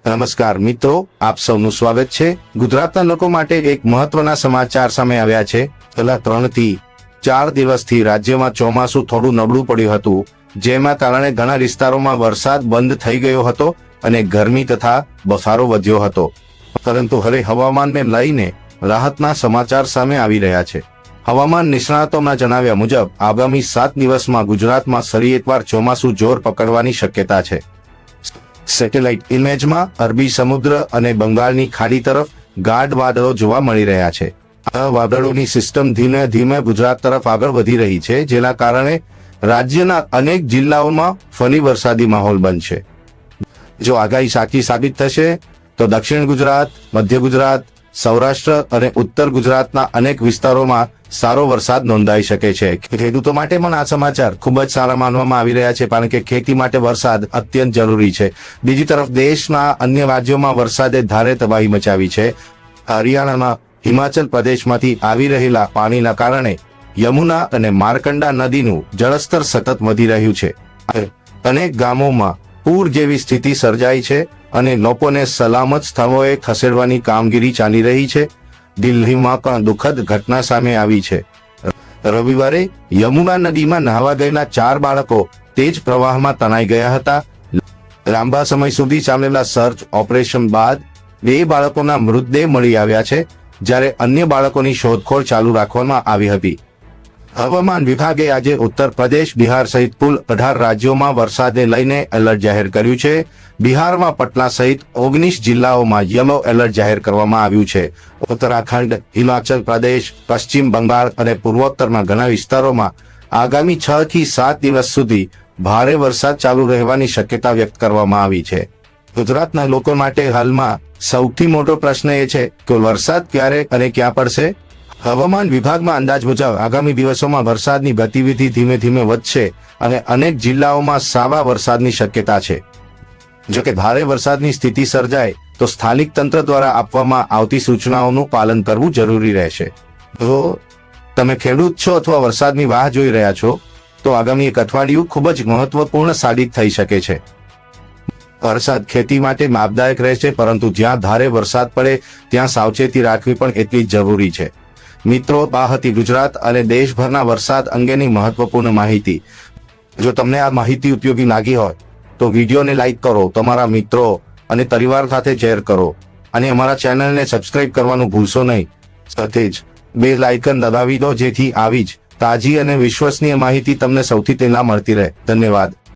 નમસ્કાર મિત્રો, આપ સૌનું સ્વાગત છે। ગુજરાતના લોકો માટે એક મહત્વના સમાચાર સામે આવ્યા છે। છેલ્લા 3 થી 4 દિવસથી રાજ્યમાં ચોમાસું થોડું નબળું પડ્યું હતું, જેના કારણે ઘણા વિસ્તારોમાં વરસાદ બંધ થઈ ગયો હતો અને ગરમી તથા બફારો વધ્યો હતો। પરંતુ હવે હવામાનને લઈને રાહતના સમાચાર સામે આવી રહ્યા છે। હવામાન નિષ્ણાતોના જણાવ્યા મુજબ આગામી 7 દિવસમાં ગુજરાતમાં ફરી એકવાર ચોમાસું જોર પકડવાની શક્યતા છે। સેટેલાઇટ ઇમેજમાં અરબી સમુદ્ર અને બંગાળની ખાડી તરફ ગાઢ વાદળો જોવા મળી રહ્યા છે। આ વાદળોની સિસ્ટમ ધીમે ધીમે ગુજરાત તરફ આગળ વધી રહી છે, જેના કારણે રાજ્યના અનેક જિલ્લાઓમાં ફરી વરસાદી માહોલ બનશે। જો આગાહી સાચી સાબિત થશે તો દક્ષિણ ગુજરાત, મધ્ય ગુજરાત, સૌરાષ્ટ્ર અને ઉત્તર ગુજરાતના અનેક વિસ્તારોમાં સારો વરસાદ નોંધાઈ શકે છે। ખેડૂતો માટે પણ આ સમાચાર ખૂબ જ સારા માનવામાં આવી રહ્યા છે, કારણ કે ખેતી માટે વરસાદ અત્યંત જરૂરી છે। બીજી તરફ દેશના અન્ય રાજ્યોમાં વરસાદે ધારે તબાહી મચાવી છે। હરિયાણાના હિમાચલ પ્રદેશમાંથી આવી રહેલા પાણીના કારણે યમુના અને માર્કંડા નદીનું જળસ્તર સતત વધી રહ્યું છે। અનેક ગામોમાં પૂર જેવી સ્થિતિ સર્જાઈ છે અને લોકોને સલામત સ્થળોએ ખસેડવાની કામગીરી ચાલી રહી છે। દિલ્હીમાં પણ દુઃખદ ઘટના સામે આવી છે। રવિવારે યમુના નદીમાં નહાવા ગયેલા 4 બાળકો તેજ પ્રવાહમાં તણાઈ ગયા હતા। લાંબા સમય સુધી ચાલેલા સર્ચ ઓપરેશન બાદ 2 બાળકોના મૃતદેહ મળી આવ્યા છે, જ્યારે અન્ય બાળકોની શોધખોળ ચાલુ રાખવામાં આવી હતી। હવામાન વિભાગે આજે ઉત્તર પ્રદેશ, બિહાર સહિત કુલ 18 રાજ્યોમાં વરસાદને લઈને એલર્ટ જાહેર કર્યું છે। બિહારમાં પટના સહિત 19 જિલ્લાઓમાં યલો એલર્ટ જાહેર કરવામાં આવ્યું છે। ઉત્તરાખંડ, હિમાચલ પ્રદેશ, પશ્ચિમ બંગાળ અને પૂર્વોત્તરના ઘણા વિસ્તારોમાં આગામી 6 થી 7 દિવસ સુધી ભારે વરસાદ ચાલુ રહેવાની શક્યતા વ્યક્ત કરવામાં આવી છે। ગુજરાતના લોકો માટે હાલમાં સૌથી મોટો પ્રશ્ન એ છે કે વરસાદ ક્યારે અને ક્યાં પડશે। હવામાન વિભાગના અંદાજ મુજબ આગામી દિવસોમાં વરસાદની ગતિવિધિ ધીમે ધીમે વધશે અને અનેક જિલ્લાઓમાં સાવા વરસાદની શક્યતા છે। જો કે ભારે વરસાદની સ્થિતિ સર્જાય તો સ્થાનિક તંત્ર દ્વારા આપવામાં આવતી સૂચનાઓનું પાલન કરવું જરૂરી રહેશે। જો તમે ખેડૂત છો અથવા વરસાદની વાહ જોઈ રહ્યા છો તો આગામી એક અઠવાડિયું ખૂબ જ મહત્વપૂર્ણ સાબિત થઈ શકે છે। વરસાદ ખેતી માટે લાભદાયક રહેશે, પરંતુ જ્યાં ભારે વરસાદ પડે ત્યાં સાવચેતી રાખવી પણ એટલી જ જરૂરી છે। મિત્રો, આ હતી ગુજરાત અને દેશભરના વરસાદ અંગેની મહત્વપૂર્ણ માહિતી। જો તમને આ માહિતી ઉપયોગી લાગી હોય તો વિડીયોને લાઈક કરો, તમારા મિત્રો અને પરિવાર સાથે શેર કરો અને અમારા ચેનલને સબસ્ક્રાઇબ કરવાનું ભૂલશો નહીં। સાથે જ બેલ આઇકન દબાવી દો, જેથી આવી જ તાજી અને વિશ્વસનીય માહિતી તમને સૌથી પહેલા મળતી રહે। ધન્યવાદ।